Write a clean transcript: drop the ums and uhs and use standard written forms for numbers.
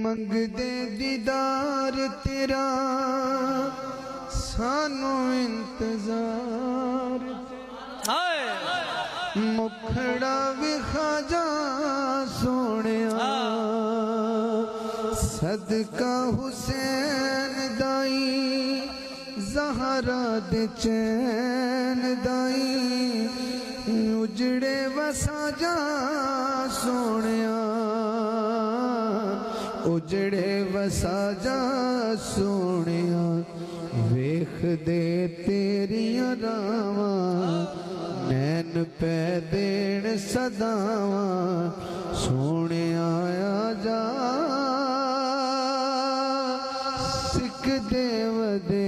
मंगदे दीदार तेरा सानू इंतजार मुखड़ा विखा जा सोनिया सदका हुसैन दाई ज़हरा दे चैन दाई उजड़े वसा जा सोनिया उजड़े वसा जा सोनिया वेख दे तेरिया रावा नैन पै देण सदावा सोने आया जा सिख देव दे